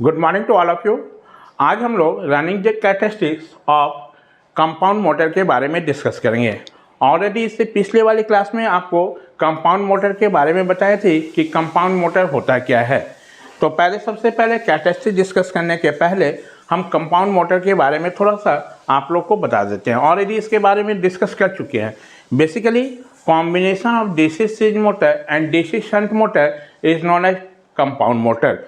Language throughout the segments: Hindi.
Good morning to all of you. आज हम लोग running jet characteristics of compound motor के बारे में डिस्कस करेंगे। ऑलरेडी इससे पिछले वाली क्लास में आपको कंपाउंड मोटर के बारे में बताए थे कि कंपाउंड मोटर होता क्या है। तो सबसे पहले कैरेक्टरिस्टिक डिस्कस करने के पहले हम कंपाउंड मोटर के बारे में थोड़ा सा आप लोग को बता देते हैं। ऑलरेडी इसके बारे में डिस्कस कर चुके हैं। Basically combination of DC series motor and DC shunt motor is known as compound motor.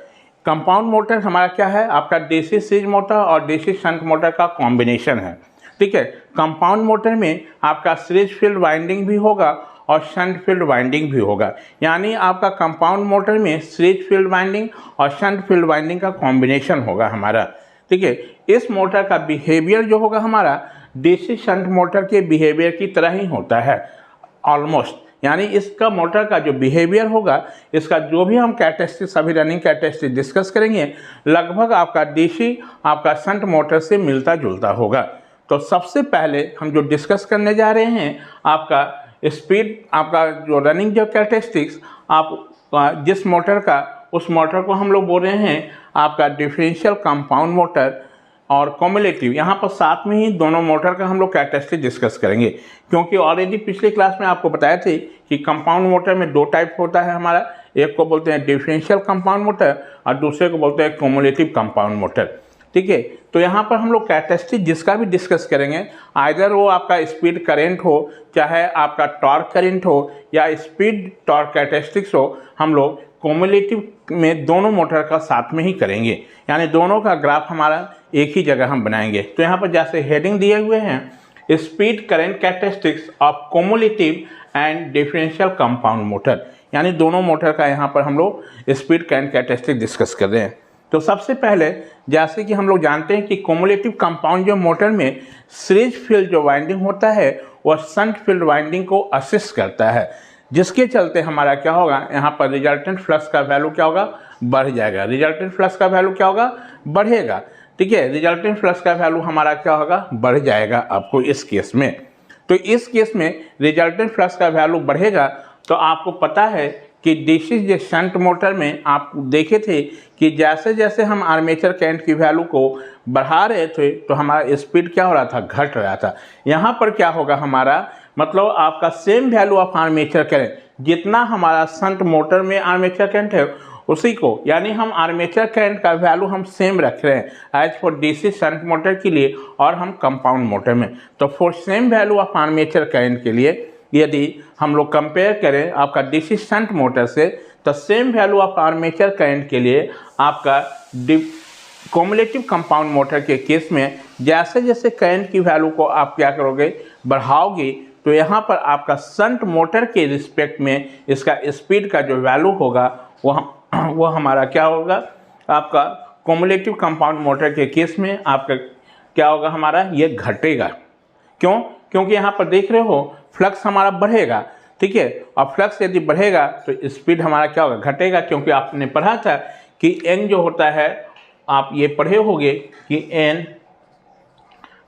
Compound motor हमारा क्या है? आपका डीसी सीरीज मोटर और डीसी शंट मोटर का कॉम्बिनेशन है। ठीक है, कंपाउंड मोटर में आपका सीरीज फील्ड वाइंडिंग भी होगा और शंट फील्ड वाइंडिंग भी होगा। यानी आपका कंपाउंड मोटर में सीरीज फील्ड वाइंडिंग और शंट फील्ड वाइंडिंग का कॉम्बिनेशन होगा हमारा। ठीक है, इस मोटर का बिहेवियर जो होगा हमारा डीसी शंट मोटर के बिहेवियर की तरह ही होता है ऑलमोस्ट। यानी इसका मोटर का जो बिहेवियर होगा, इसका जो भी हम कैरेक्टरिस्टिक्स अभी रनिंग कैरेक्टरिस्टिक्स डिस्कस करेंगे, लगभग आपका डीसी आपका शंट मोटर से मिलता जुलता होगा। तो सबसे पहले हम जो डिस्कस करने जा रहे हैं, आपका स्पीड, आपका जो रनिंग जो कैरेक्टरिस्टिक्स आप जिस मोटर का, उस मोटर को हम लोग बोल रहे हैं आपका डिफरेंशियल कंपाउंड मोटर और कॉम्युलेटिव। यहाँ पर साथ में ही दोनों मोटर का हम लोग कैरेक्टरिस्टिक डिस्कस करेंगे, क्योंकि ऑलरेडी पिछले क्लास में आपको बताया थे कि कंपाउंड मोटर में दो टाइप होता है हमारा। एक को बोलते हैं डिफरेंशियल कंपाउंड मोटर और दूसरे को बोलते हैं कॉम्युलेटिव कंपाउंड मोटर। ठीक है, तो यहाँ पर हम लोग कैरेक्टरिस्टिक जिसका भी डिस्कस करेंगे, आइदर वो आपका स्पीड करेंट हो, चाहे आपका टॉर्क करेंट हो या स्पीड टॉर्क कैरेक्टरिस्टिक्स हो, हम लोग कॉम्युलेटिव में दोनों मोटर का साथ में ही करेंगे। यानी दोनों का ग्राफ हमारा एक ही जगह हम बनाएंगे। तो यहाँ पर जैसे हेडिंग दिए हुए हैं, speed current characteristics of cumulative and differential compound motor. यानी दोनों मोटर का यहाँ पर हम लोग स्पीड करेंट कैरेक्टरिस्टिक डिस्कस कर रहे हैं। तो सबसे पहले जैसे कि हम लोग जानते हैं कि कॉम्युलेटिव कंपाउंड जो मोटर में सीरीज फील्ड जो वाइंडिंग होता है, वह शंट फील्ड वाइंडिंग को असिस्ट करता है, जिसके चलते हमारा क्या होगा, यहाँ पर रिजल्टेंट फ्लक्स का वैल्यू क्या होगा, बढ़ जाएगा। रिजल्टेंट फ्लक्स का वैल्यू क्या होगा, बढ़ेगा। ठीक है, रिजल्टेंट फ्लक्स का वैल्यू हमारा क्या होगा, बढ़ जाएगा आपको इस केस में। तो इस केस में रिजल्टेंट फ्लक्स का वैल्यू बढ़ेगा। तो आपको पता है कि डीसी शंट मोटर में आप देखे थे कि जैसे जैसे हम आर्मेचर करंट की वैल्यू को बढ़ा रहे थे, तो हमारा स्पीड क्या हो रहा था, घट रहा था। यहाँ पर क्या होगा हमारा, मतलब आपका same value of armature current, जितना हमारा शंट मोटर में आर्मेचर करंट है उसी को, यानी हम आर्मेचर करंट का वैल्यू हम सेम रख रहे हैं as for DC shunt motor के लिए और हम कंपाउंड मोटर में। तो for same value of armature current के लिए यदि हम लोग कंपेयर करें आपका डीसी शंट मोटर से, तो same value of armature current के लिए आपका कॉम्युलेटिव कंपाउंड मोटर के केस में जैसे जैसे करंट की वैल्यू को आप क्या करोगे, बढ़ाओगे, तो यहाँ पर आपका शंट मोटर के रिस्पेक्ट में इसका स्पीड का जो वैल्यू होगा वो हमारा क्या होगा, आपका कॉम्युलेटिव कंपाउंड मोटर के केस में आपका क्या होगा, हमारा ये घटेगा। क्यों? क्योंकि यहाँ पर देख रहे हो फ्लक्स हमारा बढ़ेगा। ठीक है, और फ्लक्स यदि बढ़ेगा तो स्पीड हमारा क्या होगा, घटेगा। क्योंकि आपने पढ़ा था कि एन जो होता है, आप ये पढ़े होंगे कि N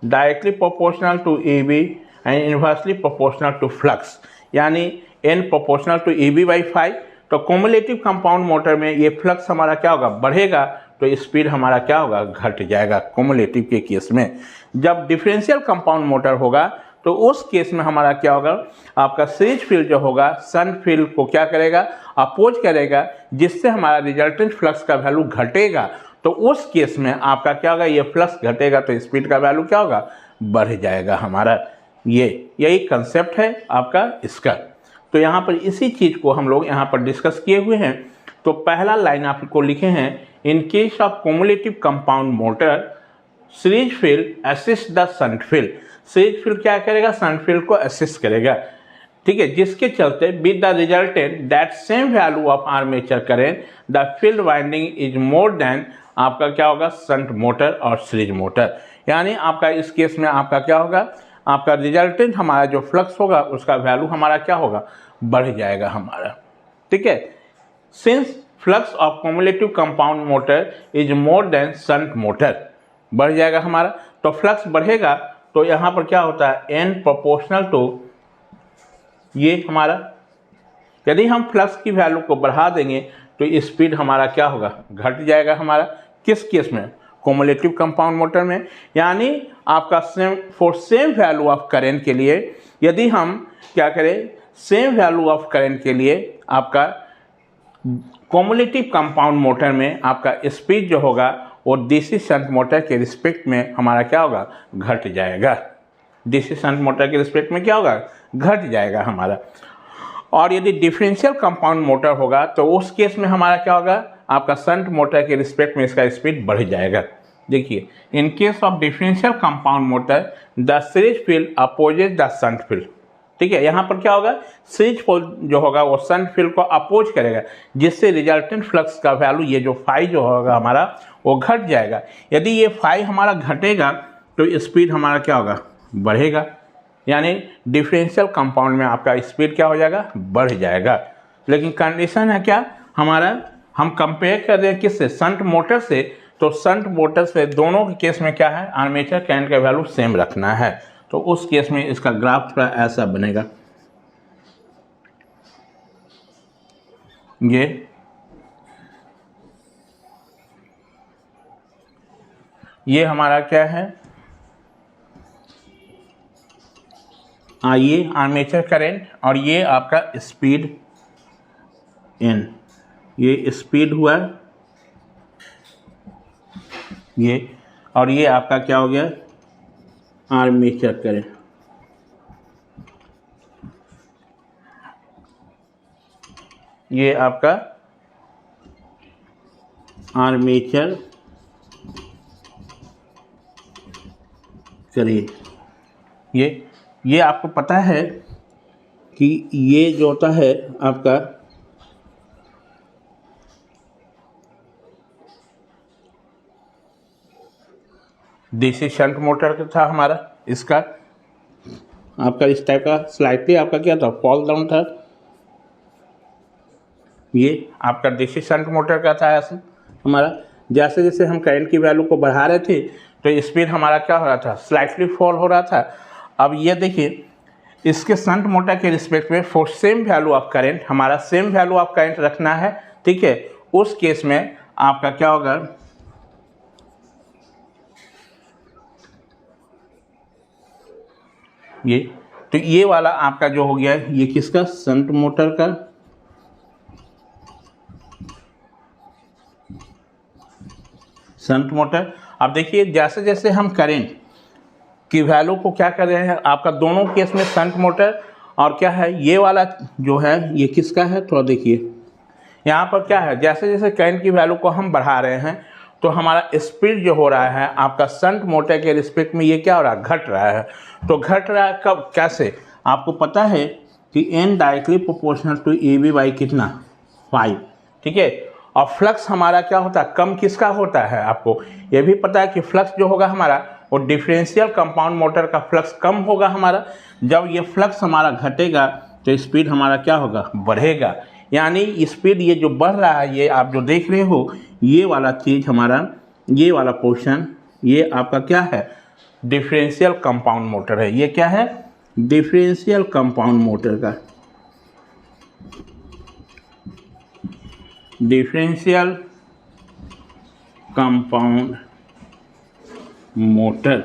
directly proportional to A B and inversely proportional to flux, यानी N proportional to A B by 5। तो कॉम्युलेटिव कंपाउंड मोटर में ये फ्लक्स हमारा क्या होगा, बढ़ेगा, तो स्पीड हमारा क्या होगा, घट जाएगा कॉम्युलेटिव के केस में। जब डिफरेंशियल कंपाउंड मोटर होगा तो उस केस में हमारा क्या होगा, आपका सीरीज फील्ड जो होगा शंट फील्ड को क्या करेगा, अपोज करेगा, जिससे हमारा रिजल्टेंट फ्लक्स का वैल्यू घटेगा। तो उस केस में आपका क्या होगा, ये फ्लक्स घटेगा तो स्पीड का वैल्यू क्या होगा, बढ़ जाएगा हमारा। यही कंसेप्ट है आपका इसका। तो यहाँ पर इसी चीज़ को हम लोग यहाँ पर डिस्कस किए हुए हैं। तो पहला लाइन आपको लिखे हैं, इन case of cumulative compound motor series field assist the shunt field. Series field क्या करेगा, शंट फील्ड को असिस्ट करेगा। ठीक है, जिसके चलते with the resultant that same value of armature current the field winding is more then आपका क्या होगा, शंट मोटर और सीरीज मोटर। यानी आपका इस केस में आपका क्या होगा, आपका रिजल्टेंट हमारा जो फ्लक्स होगा उसका वैल्यू हमारा क्या होगा, बढ़ जाएगा हमारा। ठीक है, since flux of cumulative compound motor is more then shunt motor, बढ़ जाएगा हमारा। तो फ्लक्स बढ़ेगा तो यहाँ पर क्या होता है, एन प्रोपोर्शनल टू ये हमारा, यदि हम फ्लक्स की वैल्यू को बढ़ा देंगे तो स्पीड हमारा क्या होगा, घट जाएगा हमारा। किस केस में? कम्युलेटिव कंपाउंड मोटर में। यानी आपका सेम वैल्यू ऑफ करंट के लिए यदि हम क्या करें, सेम वैल्यू ऑफ करंट के लिए आपका कम्युलेटिव कंपाउंड मोटर में आपका स्पीड जो होगा वो डीसी शंट मोटर के रिस्पेक्ट में हमारा क्या होगा, घट जाएगा। डीसी शंट मोटर के रिस्पेक्ट में क्या होगा, घट जाएगा हमारा। और यदि डिफरेंशियल कंपाउंड मोटर होगा तो उस केस में हमारा क्या होगा, आपका शंट मोटर के रिस्पेक्ट में इसका स्पीड बढ़ जाएगा। देखिए, इन case of differential compound motor the series field opposes the shunt field. ठीक है, यहाँ पर क्या होगा, सीरीज फील्ड जो होगा वो शंट फील्ड को अपोज करेगा, जिससे रिजल्टेंट फ्लक्स का वैल्यू ये जो फाई जो होगा हमारा वो घट जाएगा। यदि ये फाई हमारा घटेगा तो स्पीड हमारा क्या होगा, बढ़ेगा। यानी डिफरेंशियल कंपाउंड में आपका स्पीड क्या हो जाएगा, बढ़ जाएगा। लेकिन कंडीशन है क्या हमारा, हम कंपेयर कर रहे हैं किससे, शंट मोटर से। तो शंट मोटर से दोनों के केस में क्या है, आर्मेचर करंट का वैल्यू सेम रखना है। तो उस केस में इसका ग्राफ थोड़ा ऐसा बनेगा, ये हमारा क्या है, ये आर्मेचर करंट और ये आपका स्पीड एन, ये स्पीड हुआ ये, और ये आपका क्या हो गया, आर्मेचर करंट। ये आपका आर्मेचर करंट। ये आपको पता है कि ये जो होता है आपका डीसी शंट मोटर का था हमारा, इसका आपका इस टाइप का स्लाइटली आपका क्या था, फॉल डाउन था। ये आपका डीसी शंट मोटर का था ऐसे हमारा। जैसे जैसे हम करंट की वैल्यू को बढ़ा रहे थे तो स्पीड हमारा क्या हो रहा था, स्लाइटली फॉल हो रहा था। अब ये देखिए, इसके शंट मोटर के रिस्पेक्ट में for same value of current, हमारा सेम वैल्यू ऑफ करंट रखना है। ठीक है, उस केस में आपका क्या होगा, ये तो ये वाला आपका जो हो गया, ये किसका, शंट मोटर का। Shunt motor. अब देखिए, जैसे जैसे हम करंट की वैल्यू को क्या कर रहे हैं, आपका दोनों केस में शंट मोटर और क्या है, ये वाला जो है ये किसका है, थोड़ा देखिए यहाँ पर क्या है, जैसे जैसे करंट की वैल्यू को हम बढ़ा रहे हैं तो हमारा स्पीड जो हो रहा है आपका शंट मोटर के रिस्पेक्ट में ये क्या हो रहा है, घट रहा है। तो घट रहा है कब, कैसे, आपको पता है कि n directly proportional to AB by कितना, 5। ठीक है, और फ्लक्स हमारा क्या होता है, कम किसका होता है, आपको ये भी पता है कि फ्लक्स जो होगा हमारा वो डिफरेंशियल कंपाउंड मोटर का फ्लक्स कम होगा हमारा। जब ये फ्लक्स हमारा घटेगा तो स्पीड हमारा क्या होगा, बढ़ेगा। यानी स्पीड ये जो बढ़ रहा है, ये आप जो देख रहे हो, ये वाला चीज़ हमारा, ये वाला पोर्शन, ये आपका क्या है, डिफरेंशियल कंपाउंड मोटर है। ये क्या है, डिफरेंशियल कंपाउंड मोटर का, डिफरेंशियल कंपाउंड मोटर।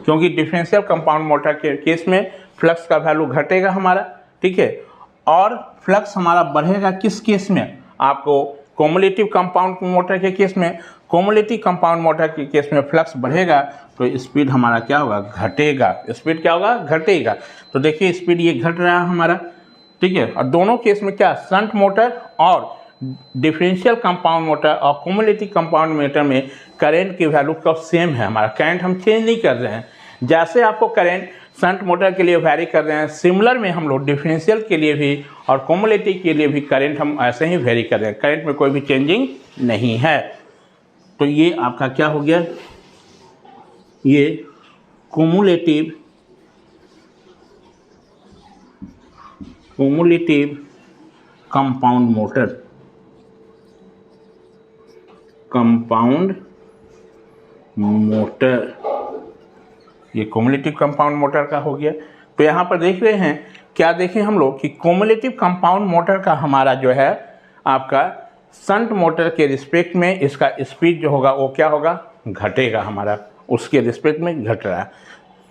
क्योंकि डिफरेंशियल कंपाउंड मोटर के केस में फ्लक्स का वैल्यू घटेगा हमारा। ठीक है, और फ्लक्स हमारा बढ़ेगा किस केस में, आपको कम्युलेटिव कंपाउंड मोटर के केस में, कम्युलेटिव कंपाउंड मोटर के केस में फ्लक्स बढ़ेगा तो स्पीड हमारा क्या होगा, घटेगा। स्पीड क्या होगा, घटेगा। तो देखिए स्पीड ये घट रहा है हमारा। ठीक है, और दोनों केस में क्या, शंट मोटर और डिफरेंशियल कंपाउंड मोटर और कम्युलेटिव कंपाउंड मोटर में करंट की वैल्यू का सेम है हमारा, करंट हम चेंज नहीं कर रहे हैं। जैसे आपको करंट शंट मोटर के लिए वेरी कर रहे हैं, सिमिलर में हम लोग डिफरेंशियल के लिए भी और कम्युलेटिव के लिए भी करंट हम ऐसे ही वेरी कर रहे हैं, करंट में कोई भी चेंजिंग नहीं है। तो ये आपका क्या हो गया, ये cumulative compound motor, compound motor, ये कम्युलेटिव कंपाउंड मोटर का हो गया। तो यहाँ पर देख रहे हैं क्या, देखें हम लोग कि कम्युलेटिव कंपाउंड मोटर का हमारा जो है आपका शंट मोटर के रिस्पेक्ट में इसका स्पीड जो होगा वो क्या होगा, घटेगा हमारा, उसके रिस्पेक्ट में घट रहा है।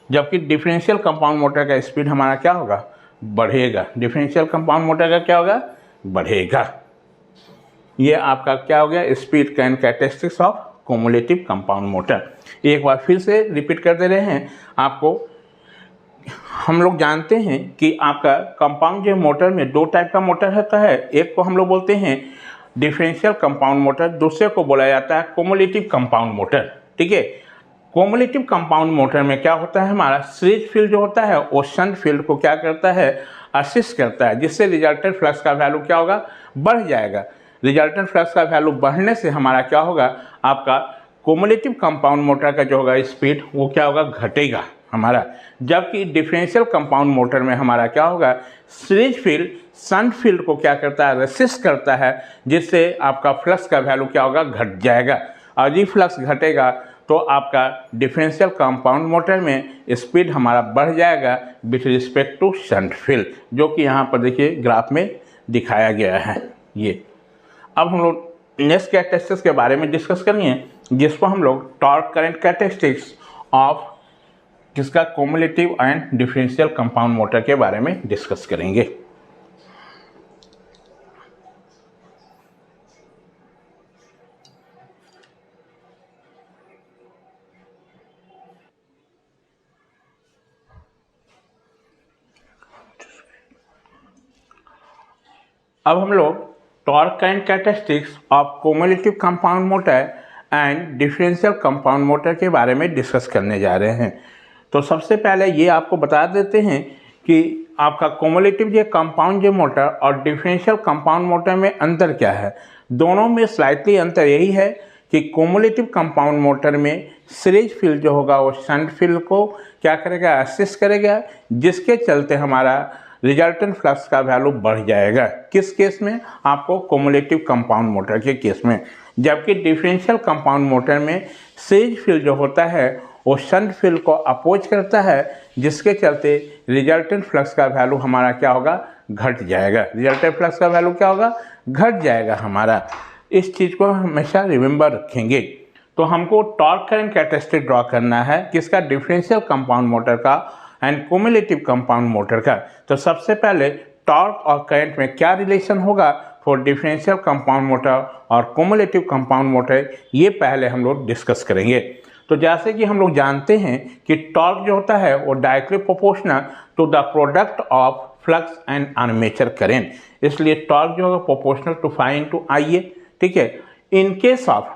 जबकि डिफरेंशियल कंपाउंड मोटर का स्पीड हमारा क्या होगा, बढ़ेगा। डिफरेंशियल कंपाउंड मोटर का क्या होगा, बढ़ेगा। ये आपका क्या हो गया, speed and characteristics of cumulative compound motor. एक बार फिर से रिपीट कर दे रहे हैं आपको। हम लोग जानते हैं कि आपका कंपाउंड जो मोटर में दो टाइप का मोटर होता है। एक को हम लोग बोलते हैं डिफरेंशियल कंपाउंड मोटर, दूसरे को बोला जाता है क्यूमुलेटिव कंपाउंड मोटर। ठीक है, क्यूमुलेटिव कंपाउंड मोटर में क्या होता है, हमारा सीरीज फील्ड जो होता है वो शंट फील्ड को क्या करता है, असिस्ट करता है, जिससे रिजल्टेंट फ्लक्स का वैल्यू क्या होगा, बढ़ जाएगा। रिजल्टेंट फ्लक्स का वैल्यू बढ़ने से हमारा क्या होगा, आपका क्यूमुलेटिव कंपाउंड मोटर का जो होगा स्पीड वो क्या होगा, घटेगा हमारा। जबकि डिफरेंशियल कंपाउंड मोटर में हमारा क्या होगा, सीरीज फील्ड शंट फील्ड को क्या करता है, रेसिस्ट करता है, जिससे आपका फ्लक्स का वैल्यू क्या होगा, घट जाएगा। और ये फ्लक्स घटेगा तो आपका डिफरेंशियल कंपाउंड मोटर में स्पीड हमारा बढ़ जाएगा with respect to shunt field, जो कि यहाँ पर देखिए ग्राफ में दिखाया गया है। ये अब हम लोग नेक्स्ट कैरेक्टरिस्टिक्स के बारे में डिस्कस करेंगे, जिसको हम लोग टॉर्क करंट कैरेक्टरिस्टिक्स ऑफ किसका, cumulative and differential compound motor के बारे में डिस्कस करेंगे। अब हम लोग torque current characteristics of cumulative compound motor and differential compound motor के बारे में डिस्कस करने जा रहे हैं। तो सबसे पहले ये आपको बता देते हैं कि आपका क्यूमुलेटिव जो कंपाउंड जो मोटर और डिफरेंशियल कंपाउंड मोटर में अंतर क्या है। दोनों में स्लाइटली अंतर यही है कि क्यूमुलेटिव कंपाउंड मोटर में सीरीज फील्ड जो होगा वो शंट फील्ड को क्या करेगा, असिस्ट करेगा, जिसके चलते हमारा रिजल्टेंट फ्लक्स का वैल्यू बढ़ जाएगा। किस केस में, आपको क्यूमुलेटिव कंपाउंड मोटर के केस में। जबकि डिफरेंशियल कंपाउंड मोटर में सीरीज फील्ड जो होता है वो शंट फील्ड को अपोज करता है, जिसके चलते रिजल्टेंट फ्लक्स का वैल्यू हमारा क्या होगा, घट जाएगा। रिजल्टेंट फ्लक्स का वैल्यू क्या होगा, घट जाएगा हमारा। इस चीज़ को हमेशा रिमेंबर रखेंगे। तो हमको टॉर्क करंट कैरेक्टरिस्टिक ड्रॉ करना है किसका, डिफरेंशियल कंपाउंड मोटर का एंड क्यूमुलेटिव कंपाउंड मोटर का। तो सबसे पहले टॉर्क और करंट में क्या रिलेशन होगा फॉर डिफरेंशियल कंपाउंड मोटर और क्यूमुलेटिव कंपाउंड मोटर, ये पहले हम लोग डिस्कस करेंगे। तो जैसे कि हम लोग जानते हैं कि टॉर्क जो होता है वो directly proportional to the product of flux and armature current, इसलिए टॉर्क जो होगा proportional to phi into I है। ठीक है, इन केस ऑफ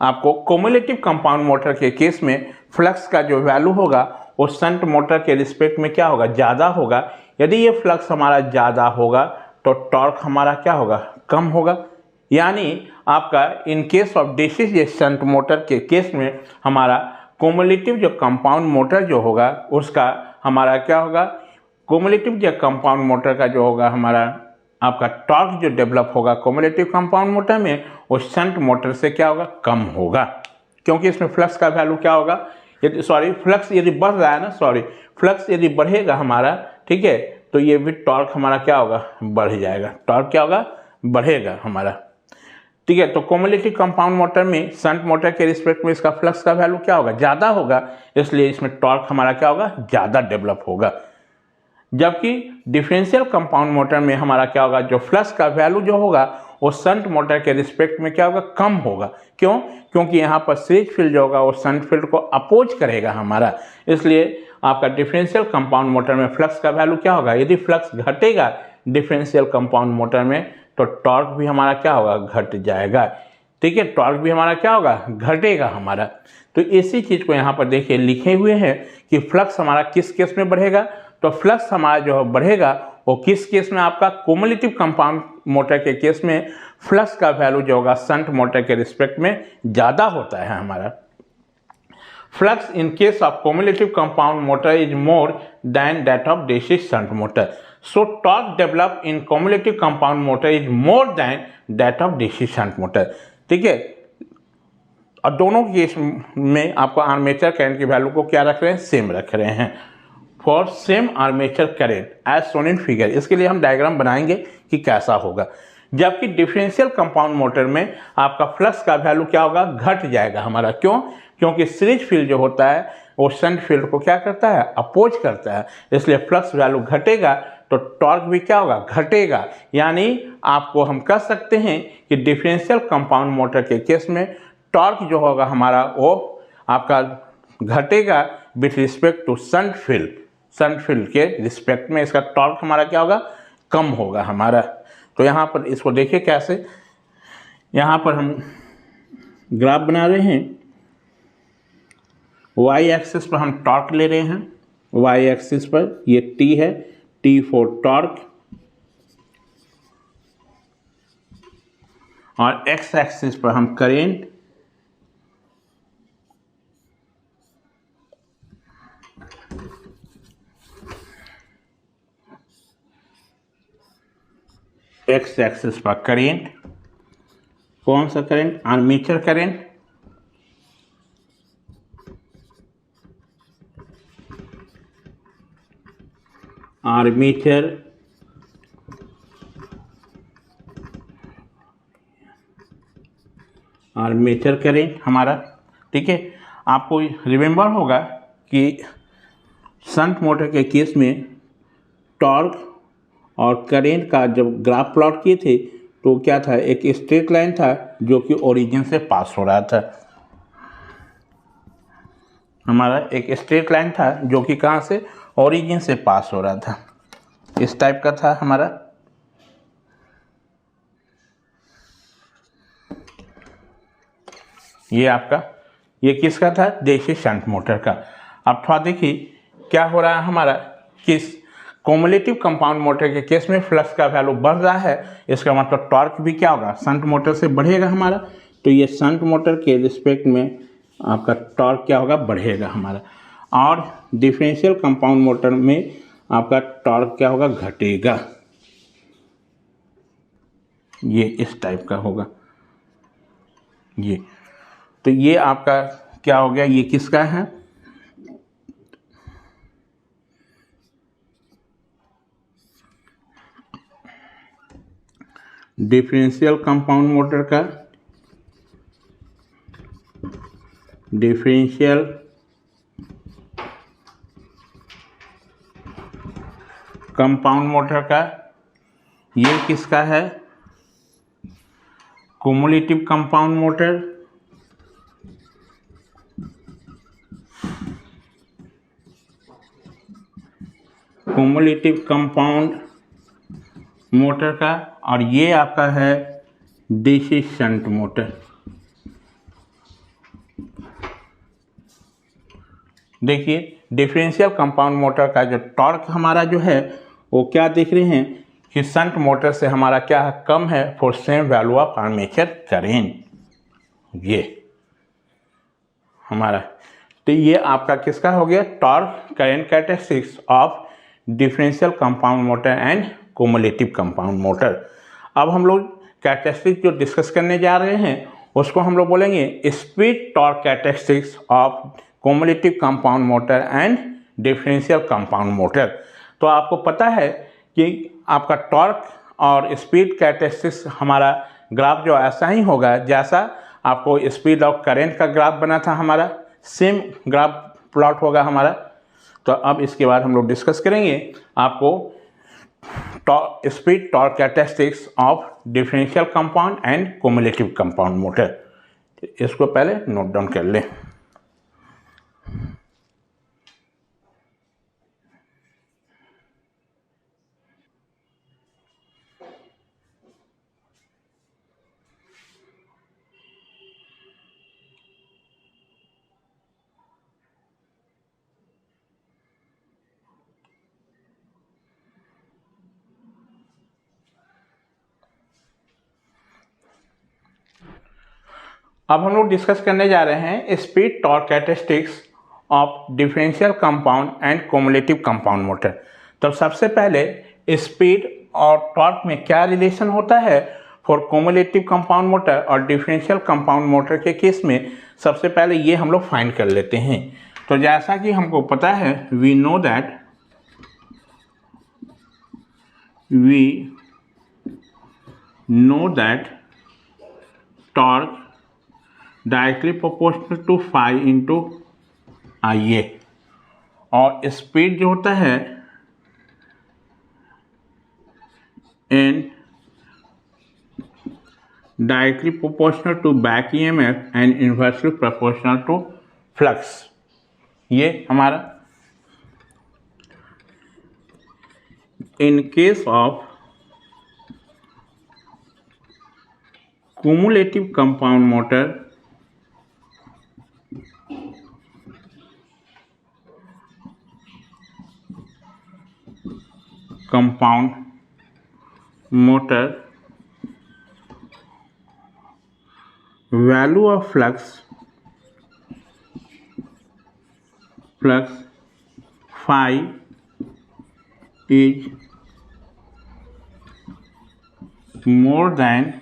आपको क्यूमुलेटिव कंपाउंड मोटर के केस में फ्लक्स का जो वैल्यू होगा वो शंट मोटर के रिस्पेक्ट में क्या होगा, ज़्यादा होगा। यदि ये फ्लक्स हमारा ज़्यादा होगा तो टॉर्क हमारा क्या होगा, कम होगा। यानी आपका इन case of DC shunt motor के केस में हमारा क्यूमुलेटिव जो कंपाउंड मोटर जो होगा उसका हमारा क्या होगा, क्यूमुलेटिव जो कंपाउंड मोटर का जो होगा हमारा आपका टॉर्क जो डेवलप होगा क्यूमुलेटिव कंपाउंड मोटर में, वो शंट मोटर से क्या होगा, कम होगा। क्योंकि इसमें फ्लक्स का वैल्यू क्या होगा, यदि फ्लक्स यदि बढ़ रहा है ना, फ्लक्स यदि बढ़ेगा हमारा, ठीक है, तो ये भी टॉर्क हमारा क्या होगा, बढ़ जाएगा। टॉर्क क्या होगा, बढ़ेगा हमारा। ठीक है, तो क्यूमुलेटिव कंपाउंड मोटर में शंट मोटर के रिस्पेक्ट में इसका फ्लक्स का वैल्यू क्या होगा, ज़्यादा होगा, इसलिए इसमें टॉर्क हमारा क्या होगा, ज़्यादा डेवलप होगा। जबकि डिफरेंशियल कंपाउंड मोटर में हमारा क्या होगा, जो फ्लक्स का वैल्यू जो होगा वो शंट मोटर के रिस्पेक्ट में क्या होगा, कम होगा। क्यों, क्योंकि यहाँ पर सीरीज फील्ड जो होगा वो शंट फील्ड को अपोज करेगा हमारा, इसलिए आपका डिफरेंशियल कंपाउंड मोटर में फ्लक्स का वैल्यू क्या होगा, यदि फ्लक्स घटेगा डिफरेंशियल कंपाउंड मोटर में तो टॉर्क भी हमारा क्या होगा, घट जाएगा। ठीक है, टॉर्क भी हमारा क्या होगा, घटेगा हमारा। तो इसी चीज़ को यहाँ पर देखिए लिखे हुए हैं कि फ्लक्स हमारा किस केस में बढ़ेगा, तो फ्लक्स हमारा जो बढ़ेगा वो किस केस में, आपका क्यूमुलेटिव कंपाउंड मोटर के केस में फ्लक्स का वैल्यू जो होगा शंट मोटर के रिस्पेक्ट में ज़्यादा होता है हमारा। Flux in case of cumulative compound motor is more then that of DC shunt motor, so torque develop in cumulative compound motor is more then that of DC shunt motor. ठीक है, और दोनों केस में आपको आर्मेचर करंट की वैल्यू को क्या रख रहे हैं, सेम रख रहे हैं for same armature current as shown in figure. इसके लिए हम डायग्राम बनाएंगे कि कैसा होगा। जबकि डिफरेंशियल कंपाउंड मोटर में आपका फ्लक्स का वैल्यू क्या होगा, घट जाएगा हमारा। क्यों? क्योंकि सीरीज फील्ड जो होता है वो शंट फील्ड को क्या करता है, अपोज करता है, इसलिए फ्लक्स वैल्यू घटेगा तो टॉर्क भी क्या होगा, घटेगा। यानी आपको हम कह सकते हैं कि डिफरेंशियल कंपाउंड मोटर के केस में टॉर्क जो होगा हमारा वो आपका घटेगा with respect to shunt field. Shunt field के रिस्पेक्ट में इसका टॉर्क हमारा क्या होगा, कम होगा हमारा। तो यहाँ पर इसको देखिए कैसे, यहाँ पर हम ग्राफ बना रहे हैं, वाई एक्सिस पर हम टॉर्क ले रहे हैं, वाई एक्सिस पर ये टी है, टी फॉर टॉर्क, और एक्स एक्सिस पर हम करेंट, एक्स एक्सिस पर करेंट, कौन सा current, armature current, armature armature current हमारा। ठीक है, आपको रिमेंबर होगा कि शंट मोटर के केस में टॉर्क और करेंट का जब ग्राफ प्लॉट किए थे तो क्या था, एक स्ट्रेट लाइन था जो कि ओरिजिन से पास हो रहा था हमारा, एक स्ट्रेट लाइन था जो कि कहाँ से, ओरिजिन से पास हो रहा था, इस टाइप का था हमारा। ये आपका, ये किसका था, देसी शंट मोटर का। अब थोड़ा देखिए क्या हो रहा है हमारा, किस कॉम्युलेटिव कंपाउंड मोटर के केस में फ्लक्स का वैल्यू बढ़ रहा है, इसका मतलब टॉर्क भी क्या होगा, शंट मोटर से बढ़ेगा हमारा। तो ये शंट मोटर के रिस्पेक्ट में आपका टॉर्क क्या होगा, बढ़ेगा हमारा। और डिफरेंशियल कंपाउंड मोटर में आपका टॉर्क क्या होगा, घटेगा। ये इस टाइप का होगा ये। तो ये आपका क्या हो गया, ये किसका है, डिफरेंशियल कंपाउंड मोटर का, डिफरेंशियल कंपाउंड मोटर का। ये किसका है, cumulative compound motor, cumulative compound motor का। और ये आपका है डीसी शंट मोटर। देखिए डिफरेंशियल कंपाउंड मोटर का जो टॉर्क हमारा जो है वो क्या देख रहे हैं कि शंट मोटर से हमारा क्या है, कम है for same value of armature current. ये हमारा, तो ये आपका किसका हो गया, torque current characteristics of differential compound motor and cumulative compound motor. अब हम लोग कैरेक्टरिस्टिक्स जो डिस्कस करने जा रहे हैं उसको हम लोग बोलेंगे speed torque characteristics of cumulative compound motor and differential compound motor. तो आपको पता है कि आपका टॉर्क और स्पीड कैरेक्टरिस्टिक्स हमारा ग्राफ जो ऐसा ही होगा जैसा आपको स्पीड ऑफ करेंट का ग्राफ बना था, हमारा सेम ग्राफ प्लॉट होगा हमारा। तो अब इसके बाद हम लोग डिस्कस करेंगे आपको speed torque characteristics of differential compound and cumulative compound motor. इसको पहले नोट डाउन कर लें। अब हम लोग डिस्कस करने जा रहे हैं speed torque characteristics of differential compound and cumulative compound motor. तो सबसे पहले स्पीड और टॉर्क में क्या रिलेशन होता है फॉर क्युमुलेटिव कंपाउंड मोटर और डिफरेंशियल कंपाउंड मोटर के केस में, सबसे पहले ये हम लोग फाइंड कर लेते हैं। तो जैसा कि हमको पता है, we know know that torque directly proportional to phi into I A, और स्पीड जो होता है and directly proportional to back EMF and inversely proportional to flux. ये हमारा in case of cumulative compound motor, value of flux phi is more than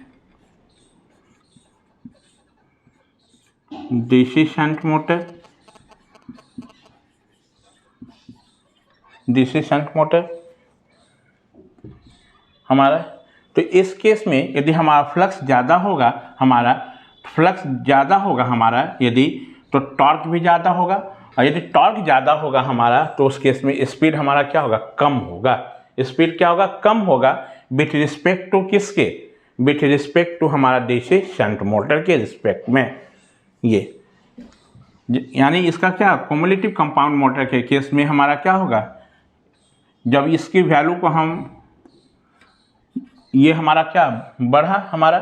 DC shunt motor, हमारा। तो इस केस में यदि हमारा फ्लक्स ज़्यादा होगा हमारा यदि, तो टॉर्क भी ज़्यादा होगा, और यदि टॉर्क ज़्यादा होगा हमारा तो उस केस में स्पीड हमारा क्या होगा, कम होगा। स्पीड क्या होगा, कम होगा, विथ रिस्पेक्ट टू किसके, विथ रिस्पेक्ट टू हमारा डीसी शंट मोटर के रिस्पेक्ट में। ये यानी इसका क्या, क्यूमुलेटिव कंपाउंड मोटर के केस में हमारा क्या होगा, जब इसकी वैल्यू को हम, ये हमारा क्या बढ़ा हमारा,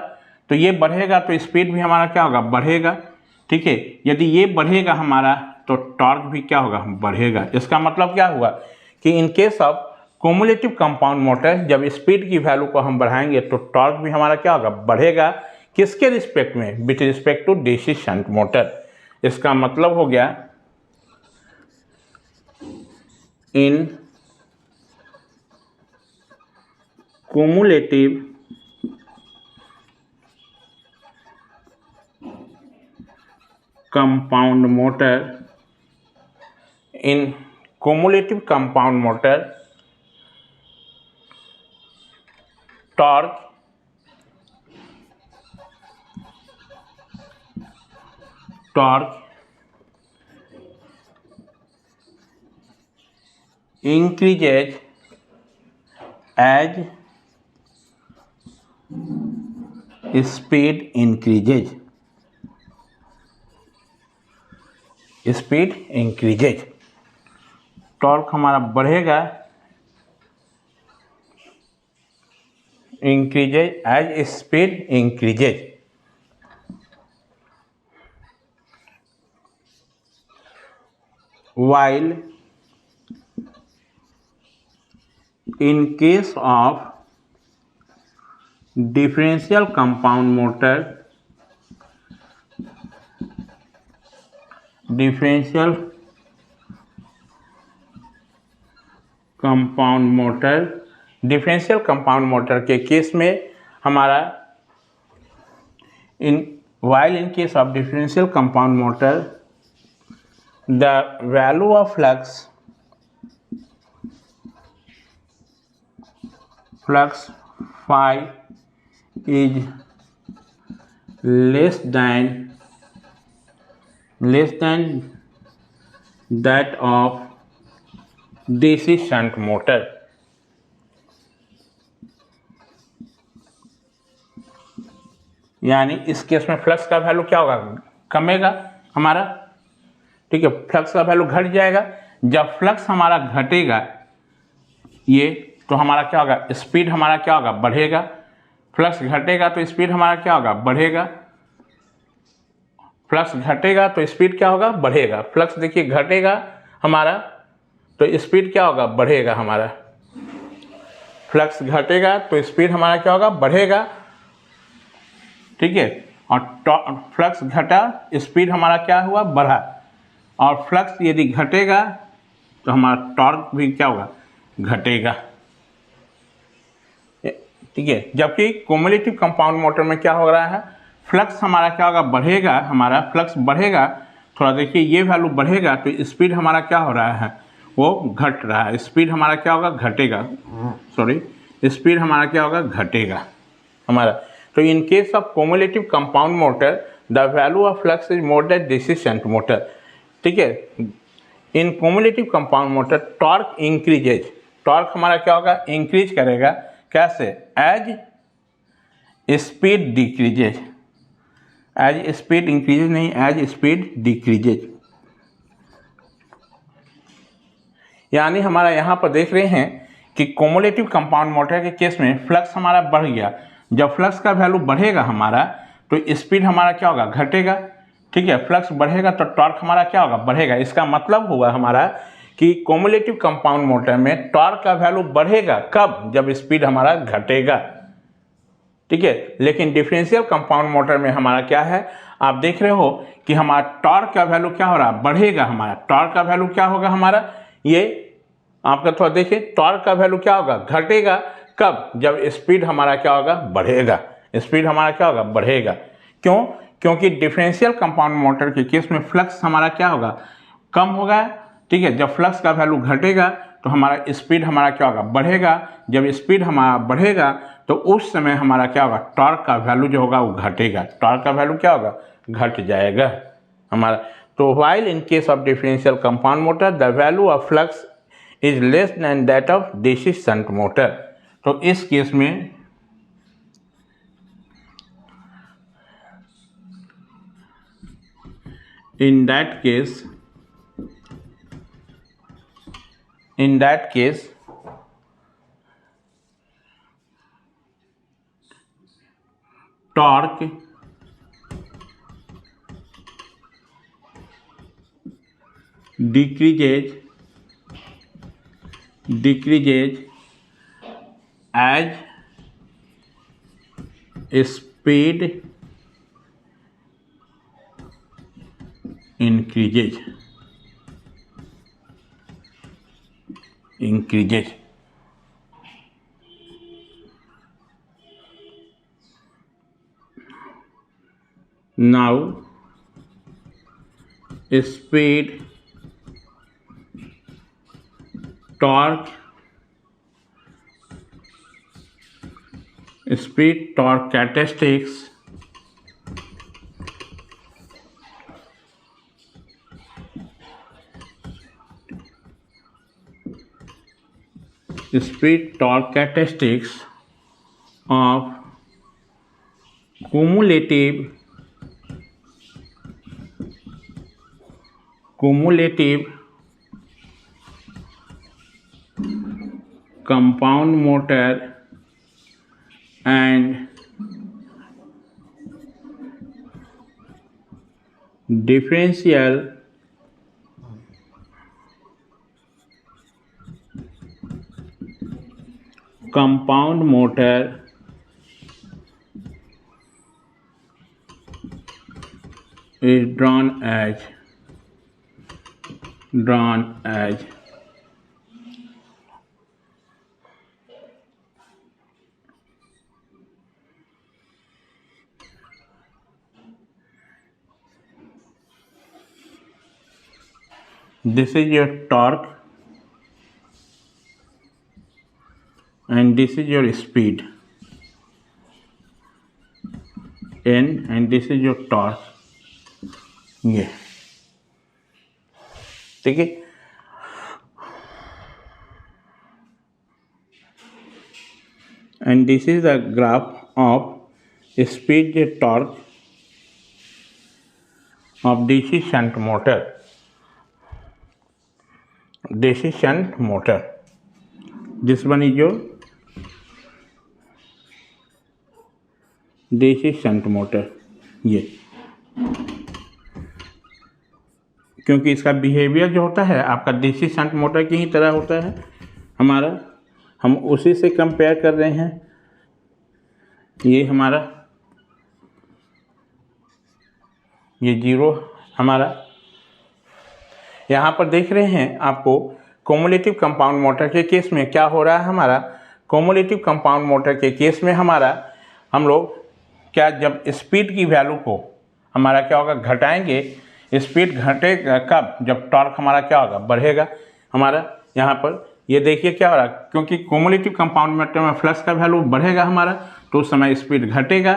तो ये बढ़ेगा तो स्पीड भी हमारा क्या होगा, बढ़ेगा। ठीक है, यदि ये बढ़ेगा हमारा तो टॉर्क भी क्या होगा, बढ़ेगा। इसका मतलब क्या हुआ कि इन case of cumulative compound motor जब स्पीड की वैल्यू को हम बढ़ाएंगे तो टॉर्क भी हमारा क्या होगा, बढ़ेगा। किसके रिस्पेक्ट में, with respect to DC shunt motor. इसका मतलब हो गया in cumulative compound motor, torque increases as speed increases, torque हमारा बढ़ेगा, increases as speed increases। while in case of differential compound motor, differential compound motor के केस में हमारा while in case of differential compound motor, the value of flux phi is less than that of DC shunt motor। यानी इस केस में फ्लक्स का वैल्यू क्या होगा, कमेगा हमारा। ठीक है, फ्लक्स का वैल्यू घट जाएगा। जब फ्लक्स हमारा घटेगा ये, तो हमारा क्या होगा, स्पीड हमारा क्या होगा, बढ़ेगा। फ्लक्स घटेगा तो स्पीड हमारा क्या होगा, बढ़ेगा। फ्लक्स घटेगा तो स्पीड क्या होगा, बढ़ेगा। फ्लक्स देखिए घटेगा हमारा तो स्पीड क्या होगा, बढ़ेगा हमारा। फ्लक्स घटेगा तो स्पीड हमारा क्या होगा, बढ़ेगा। ठीक है, और फ्लक्स घटा, स्पीड हमारा क्या हुआ, बढ़ा। और फ्लक्स यदि घटेगा तो हमारा टॉर्क भी क्या होगा, घटेगा। ठीक है, जबकि क्यूमुलेटिव कंपाउंड मोटर में क्या हो रहा है, फ्लक्स हमारा क्या होगा, बढ़ेगा। हमारा फ्लक्स बढ़ेगा, थोड़ा देखिए ये वैल्यू बढ़ेगा तो स्पीड हमारा क्या हो रहा है, वो घट रहा है। स्पीड हमारा क्या होगा, घटेगा। स्पीड हमारा क्या होगा, घटेगा। हमारा। तो in case of cumulative compound motor the value of flux is more than DC shunt motor. ठीक है, in cumulative compound motor torque increases, torque हमारा क्या होगा, इंक्रीज करेगा। कैसे? As speed decreases, as speed increases नहीं, एज स्पीड डिक्रीजेज। यानी हमारा यहाँ पर देख रहे हैं कि कोमुलेटिव कंपाउंड मोटर के केस में फ्लक्स हमारा बढ़ गया। जब फ्लक्स का वैल्यू बढ़ेगा हमारा तो स्पीड हमारा क्या होगा, घटेगा। ठीक है, फ्लक्स बढ़ेगा तो टॉर्क हमारा क्या होगा, बढ़ेगा। इसका मतलब हुआ हमारा कि कोमुलेटिव कंपाउंड मोटर में टॉर्क का वैल्यू बढ़ेगा। कब? जब स्पीड हमारा घटेगा। ठीक है, लेकिन डिफरेंशियल कंपाउंड मोटर में हमारा क्या है, आप देख रहे हो कि हमारा टॉर्क का वैल्यू क्या हो रहा है, बढ़ेगा। हमारा टॉर्क का वैल्यू क्या होगा हमारा, ये आपका थोड़ा देखिए, टॉर्क का वैल्यू क्या होगा, घटेगा। कब? जब स्पीड हमारा क्या होगा, बढ़ेगा। स्पीड हमारा क्या होगा, बढ़ेगा। क्यों? क्योंकि डिफरेंशियल कंपाउंड मोटर के केस में फ्लक्स हमारा क्या होगा, कम होगा। ठीक है, जब फ्लक्स का वैल्यू घटेगा तो हमारा स्पीड हमारा क्या होगा, बढ़ेगा। जब स्पीड हमारा बढ़ेगा तो उस समय हमारा क्या होगा, टॉर्क का वैल्यू जो होगा वो घटेगा। टॉर्क का वैल्यू क्या होगा, घट जाएगा हमारा। तो while in case of differential compound motor the value of flux is less than that of DC shunt motor. तो इस केस में in that case torque decreases as speed increases। Now speed, torque characteristics of cumulative compound motor and differential compound motor is drawn as this is your torque and this is your speed n and this is your torque। ये ठीक है, and this is the graph of speed torque of DC shunt motor। This one is your DC shunt motor। ये क्योंकि इसका बिहेवियर जो होता है आपका डीसी शंट मोटर की ही तरह होता है हमारा, हम उसी से कंपेयर कर रहे हैं। ये हमारा ये जीरो हमारा यहाँ पर देख रहे हैं आपको। कोमुलेटिव कंपाउंड मोटर के केस में क्या हो रहा है हमारा, कोमुलेटिव कंपाउंड मोटर के केस में हमारा हम लोग क्या, जब स्पीड की वैल्यू को हमारा क्या होगा, घटाएंगे। स्पीड घटेगा कब, जब टॉर्क हमारा क्या होगा, बढ़ेगा हमारा। यहाँ पर ये देखिए क्या हो रहा है, क्योंकि कोमुलेटिव कंपाउंड मोटर में फ्लक्स का वैल्यू बढ़ेगा हमारा, तो उस समय स्पीड घटेगा।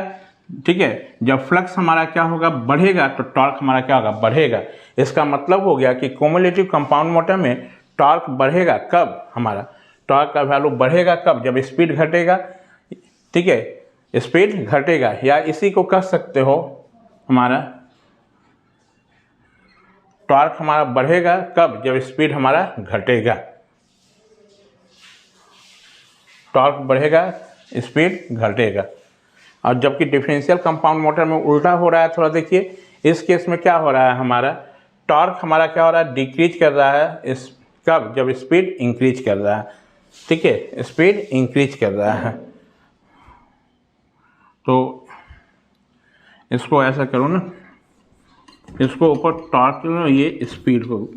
ठीक है, जब फ्लक्स हमारा क्या होगा, बढ़ेगा, तो टॉर्क हमारा क्या होगा, बढ़ेगा। इसका मतलब हो गया कि क्यूमुलेटिव कंपाउंड मोटर में टॉर्क बढ़ेगा कब, हमारा टॉर्क का वैल्यू बढ़ेगा कब, जब स्पीड घटेगा। ठीक है, स्पीड घटेगा, या इसी को कह सकते हो हमारा टॉर्क हमारा बढ़ेगा कब, जब स्पीड हमारा घटेगा। टॉर्क बढ़ेगा, स्पीड घटेगा। और जबकि डिफरेंशियल कंपाउंड मोटर में उल्टा हो रहा है। थोड़ा देखिए, इस केस में क्या हो रहा है, हमारा टॉर्क हमारा क्या हो रहा है, डिक्रीज कर रहा है। इस कब, जब स्पीड इंक्रीज कर रहा है। ठीक है, स्पीड इंक्रीज कर रहा है। तो इसको ऐसा करो ना, इसको ऊपर टॉर्क, ये स्पीड को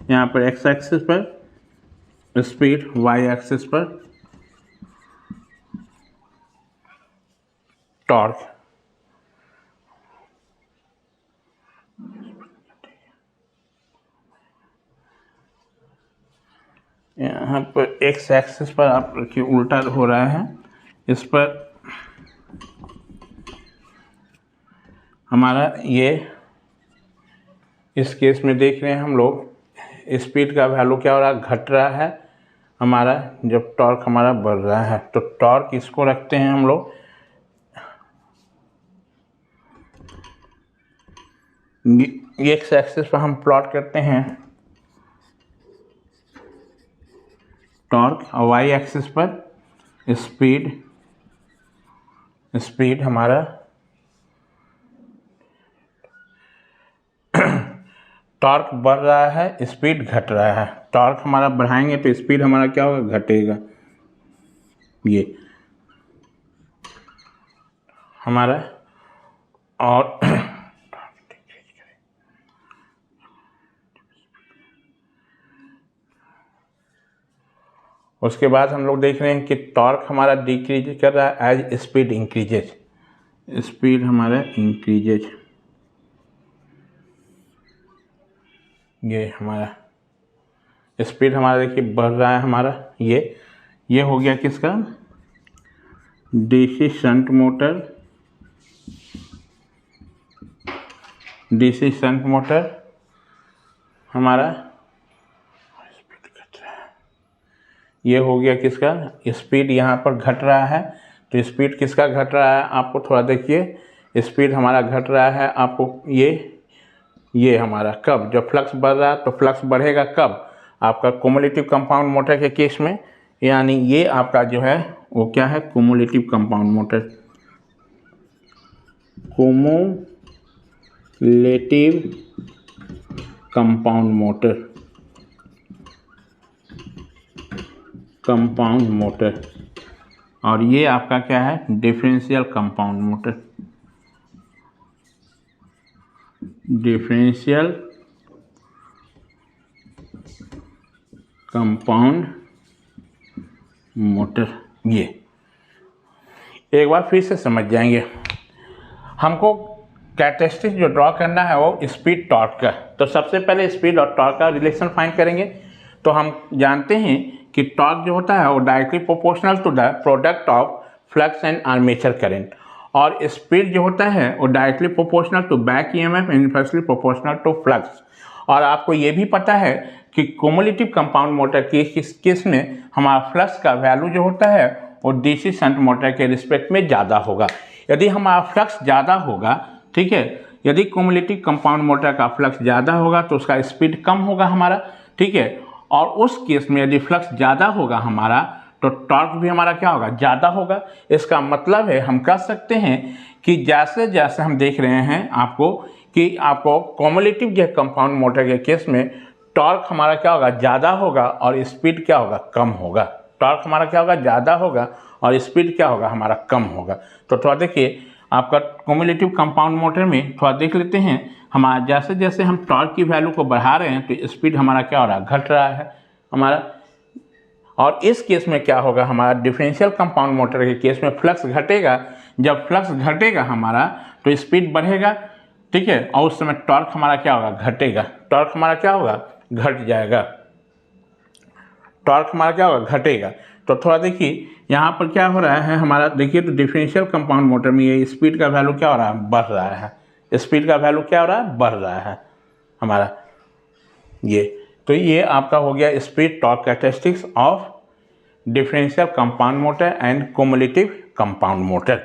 यहाँ पर एक्स एक्सिस पर स्पीड, वाई एक्सिस पर टॉर्क। यहाँ पर एक्स एक्सिस पर आप रखिए, उल्टा हो रहा है। इस पर हमारा ये, इस केस में देख रहे हैं हम लोग, स्पीड का वैल्यू क्या हो रहा है, घट रहा है हमारा, जब टॉर्क हमारा बढ़ रहा है। तो टॉर्क इसको रखते हैं हम लोग, एक्स एक्सिस पर हम प्लॉट करते हैं टॉर्क, और वाई एक्सिस पर स्पीड। स्पीड हमारा टॉर्क बढ़ रहा है, स्पीड घट रहा है। टॉर्क हमारा बढ़ाएंगे तो स्पीड हमारा क्या होगा, घटेगा। ये हमारा, और उसके बाद हम लोग देख रहे हैं कि टॉर्क हमारा डिक्रीज कर रहा है एज स्पीड इंक्रीजेज। स्पीड हमारा इंक्रीजेज, ये हमारा स्पीड हमारा देखिए बढ़ रहा है हमारा। ये हो गया किसका, DC shunt motor. DC shunt motor हमारा स्पीड घट रहा है। ये हो गया किसका, स्पीड यहाँ पर घट रहा है। तो स्पीड किसका घट रहा है, आपको थोड़ा देखिए, स्पीड हमारा घट रहा है आपको। ये हमारा कब, जब फ्लक्स बढ़ रहा है, तो फ्लक्स बढ़ेगा कब, आपका क्यूमुलेटिव कंपाउंड मोटर के केस में। यानी ये आपका जो है वो क्या है, cumulative compound motor. Cumulative compound motor, compound motor. और ये आपका क्या है, differential compound motor. Differential compound motor. ये एक बार फिर से समझ जाएंगे। हमको कैरेक्टरिस्टिक जो ड्रॉ करना है वो स्पीड टॉर्क का। तो सबसे पहले स्पीड और टॉर्क का रिलेशन फाइंड करेंगे। तो हम जानते हैं कि टॉर्क जो होता है वो directly proportional to the product of flux and armature current, और स्पीड जो होता है वो directly proportional to back EMF and inversely proportional to flux. और आपको ये भी पता है कि क्यूमुलेटिव कंपाउंड मोटर के केस में हमारा फ्लक्स का वैल्यू जो होता है वो डीसी शंट मोटर के रिस्पेक्ट में ज़्यादा होगा। यदि हमारा फ्लक्स ज़्यादा होगा, ठीक है, यदि क्यूमुलेटिव कंपाउंड मोटर का फ्लक्स ज़्यादा होगा तो उसका स्पीड कम होगा हमारा। ठीक है, और उस केस में यदि फ्लक्स ज़्यादा होगा हमारा तो टॉर्क भी हमारा क्या होगा, ज़्यादा होगा। इसका मतलब है हम कह सकते हैं कि जैसे जैसे हम देख रहे हैं आपको कि आपको क्यूमुलेटिव जो कंपाउंड मोटर के केस में टॉर्क हमारा क्या होगा, ज़्यादा होगा, और स्पीड क्या होगा, कम होगा। टॉर्क हमारा क्या होगा, ज़्यादा होगा, और स्पीड क्या होगा, हमारा कम होगा। तो थोड़ा देखिए आपका क्यूमुलेटिव कंपाउंड मोटर में थोड़ा देख लेते हैं, हमारा जैसे जैसे हम टॉर्क की वैल्यू को बढ़ा रहे हैं तो स्पीड हमारा क्या हो रहा है, घट रहा है हमारा। और इस केस में क्या होगा, हमारा डिफरेंशियल कंपाउंड मोटर के केस में फ्लक्स घटेगा। जब फ्लक्स घटेगा हमारा तो स्पीड बढ़ेगा। ठीक है, और उस समय टॉर्क हमारा क्या होगा, घटेगा। टॉर्क हमारा क्या होगा, घट जाएगा। टॉर्क हमारा क्या होगा, घटेगा। तो थोड़ा देखिए यहाँ पर क्या हो रहा है हमारा, देखिए तो डिफरेंशियल कंपाउंड मोटर में ये स्पीड का वैल्यू क्या हो रहा है, बढ़ रहा है। स्पीड का वैल्यू क्या हो रहा है, बढ़ रहा है हमारा ये। तो ये आपका हो गया speed torque characteristics of differential compound motor and cumulative compound motor.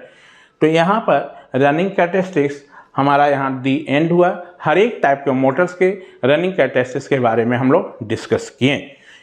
तो यहाँ पर रनिंग कैरेक्टरिस्टिक्स हमारा यहाँ दी एंड हुआ। हर एक टाइप के मोटर्स के रनिंग कैरेक्टरिस्टिक्स के बारे में हम लोग डिस्कस किए।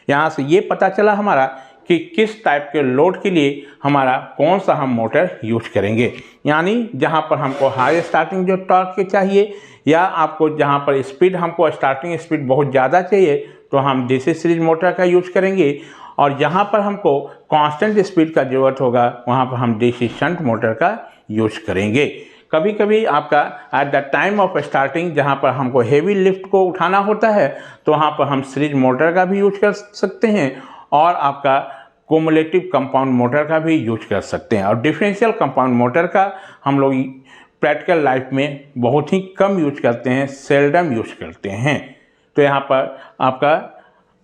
यहाँ से ये पता चला हमारा कि किस टाइप के लोड के लिए हमारा कौन सा हम मोटर यूज करेंगे, यानी जहाँ पर हमको हाई स्टार्टिंग जो टॉर्क के चाहिए, या आपको जहाँ पर स्पीड हमको स्टार्टिंग स्पीड बहुत ज़्यादा चाहिए तो हम डीसी सीरीज मोटर का यूज करेंगे, और जहाँ पर हमको कांस्टेंट स्पीड का ज़रूरत होगा वहाँ पर हम डीसी शंट मोटर का यूज करेंगे। कभी कभी आपका at the time of starting जहाँ पर हमको हेवी लिफ्ट को उठाना होता है तो वहाँ पर हम सीरीज मोटर का भी यूज कर सकते हैं, और आपका क्युमुलेटिव कंपाउंड मोटर का भी यूज कर सकते हैं। और डिफरेंशियल कंपाउंड मोटर का हम लोग प्रैक्टिकल लाइफ में बहुत ही कम यूज करते हैं, सेल्डम यूज करते हैं। तो यहाँ पर आपका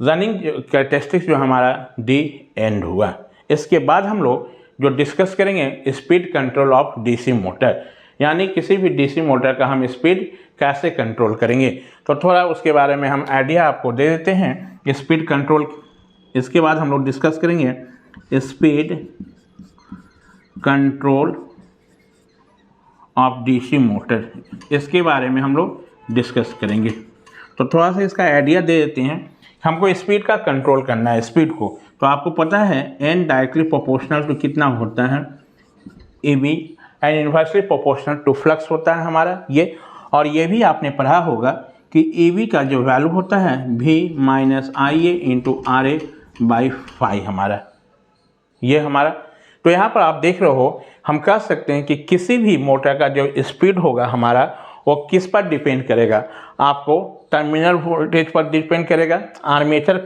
रनिंग कैरेक्टरिस्टिक्स जो हमारा डी एंड हुआ। इसके बाद हम लोग जो डिस्कस करेंगे speed control of DC motor, यानी किसी भी डीसी मोटर का हम स्पीड कैसे कंट्रोल करेंगे। तो थोड़ा उसके बारे में हम आइडिया आपको दे देते हैं स्पीड कंट्रोल। इसके बाद हम लोग डिस्कस करेंगे speed control of DC motor, इसके बारे में हम लोग डिस्कस करेंगे। तो थोड़ा सा इसका आइडिया दे देते हैं। हमको स्पीड का कंट्रोल करना है स्पीड को, तो आपको पता है एन डायरेक्टली प्रोपोर्शनल टू कितना होता है, A B, and inversely proportional to flux होता है हमारा ये। और ये भी आपने पढ़ा होगा कि ए बी का जो वैल्यू होता है V minus I A into R A by 5 हमारा ये हमारा। तो यहाँ पर आप देख रहे हो हम कह सकते हैं कि किसी भी मोटर का जो स्पीड होगा हमारा वो किस पर डिपेंड करेगा, आपको टर्मिनल वोल्टेज पर डिपेंड करेगा, आर्मेचर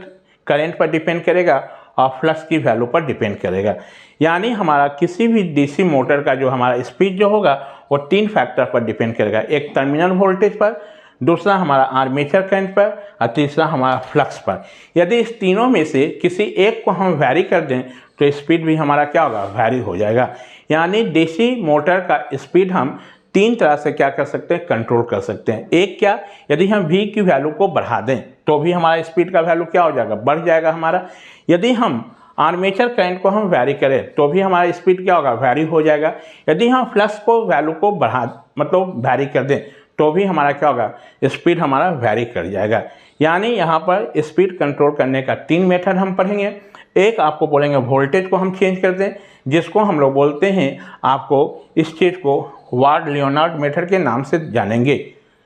करंट पर डिपेंड करेगा, और फ्लक्स की वैल्यू पर डिपेंड करेगा। यानी हमारा किसी भी डीसी मोटर का जो हमारा स्पीड जो होगा वो 3 फैक्टर पर डिपेंड करेगा, एक टर्मिनल वोल्टेज पर, दूसरा हमारा आर्मेचर करंट पर, और तीसरा हमारा फ्लक्स पर। यदि इस तीनों में से किसी एक को हम वैरी कर दें तो स्पीड भी हमारा क्या होगा, वैरी हो जाएगा। यानी डीसी मोटर का स्पीड हम 3 तरह से क्या कर सकते हैं, कंट्रोल कर सकते हैं। एक क्या, यदि हम V की वैल्यू को बढ़ा दें तो भी हमारा स्पीड का वैल्यू क्या हो जाएगा, बढ़ जाएगा हमारा। यदि हम आर्मेचर करंट को हम वैरी करें तो भी हमारा स्पीड क्या होगा, वैरी हो जाएगा। यदि हम फ्लक्स को वैल्यू को मतलब वैरी कर दें तो भी हमारा क्या होगा, स्पीड हमारा वैरी कर जाएगा। यानी यहाँ पर स्पीड कंट्रोल करने का 3 मेथड हम पढ़ेंगे। एक आपको बोलेंगे वोल्टेज को हम चेंज कर दें, जिसको हम लोग बोलते हैं, आपको इस चीज़ को वार्ड लियोनार्ड मेथड के नाम से जानेंगे।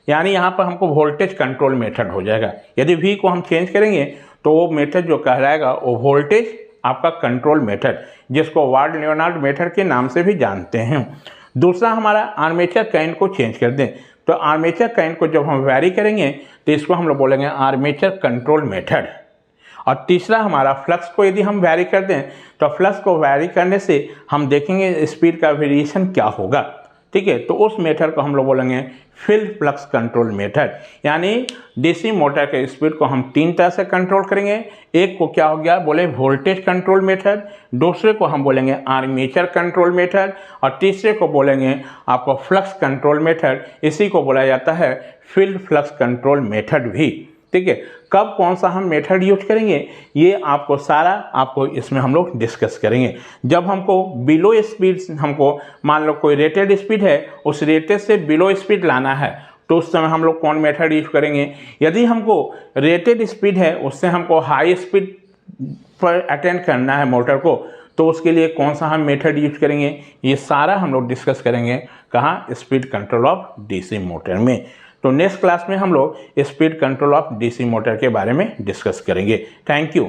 यानी यहाँ पर हमको वोल्टेज कंट्रोल मेथड हो जाएगा। यदि V को हम चेंज करेंगे तो वो मेथड जो कहलाएगा वो वोल्टेज आपका कंट्रोल मेथड, जिसको वार्ड लियोनार्ड मेथड के नाम से भी जानते हैं। दूसरा हमारा आर्मेचर करंट को चेंज कर दें, तो आर्मेचर करंट को जब हम वैरी करेंगे तो इसको हम लोग बोलेंगे आर्मेचर कंट्रोल मेथड। और तीसरा हमारा फ्लक्स को यदि हम वैरी कर दें तो फ्लक्स को वैरी करने से हम देखेंगे स्पीड का वेरिएशन क्या होगा, ठीक है। तो उस मेथड को हम लोग बोलेंगे फील्ड फ्लक्स कंट्रोल मेथड। यानी डीसी मोटर के स्पीड को हम 3 तरह से कंट्रोल करेंगे। एक को क्या हो गया, बोले वोल्टेज कंट्रोल मेथड, दूसरे को हम बोलेंगे आर्मेचर कंट्रोल मेथड, और तीसरे को बोलेंगे आपको फ्लक्स कंट्रोल मेथड। इसी को बोला जाता है फील्ड फ्लक्स कंट्रोल मेथड भी, ठीक है। कब कौन सा हम मेथड यूज करेंगे ये आपको सारा आपको इसमें हम लोग डिस्कस करेंगे। जब हमको बिलो स्पीड, हमको मान लो कोई रेटेड स्पीड है, उस रेटेड से बिलो स्पीड लाना है तो उस समय हम लोग कौन मेथड यूज करेंगे। यदि हमको रेटेड स्पीड है उससे हमको हाई स्पीड पर अटेंड करना है मोटर को, तो उसके लिए कौन सा हम मेथड यूज करेंगे, ये सारा हम लोग डिस्कस करेंगे कहाँ, speed control of DC motor में। तो नेक्स्ट क्लास में हम लोग speed control of DC motor के बारे में डिस्कस करेंगे। Thank you.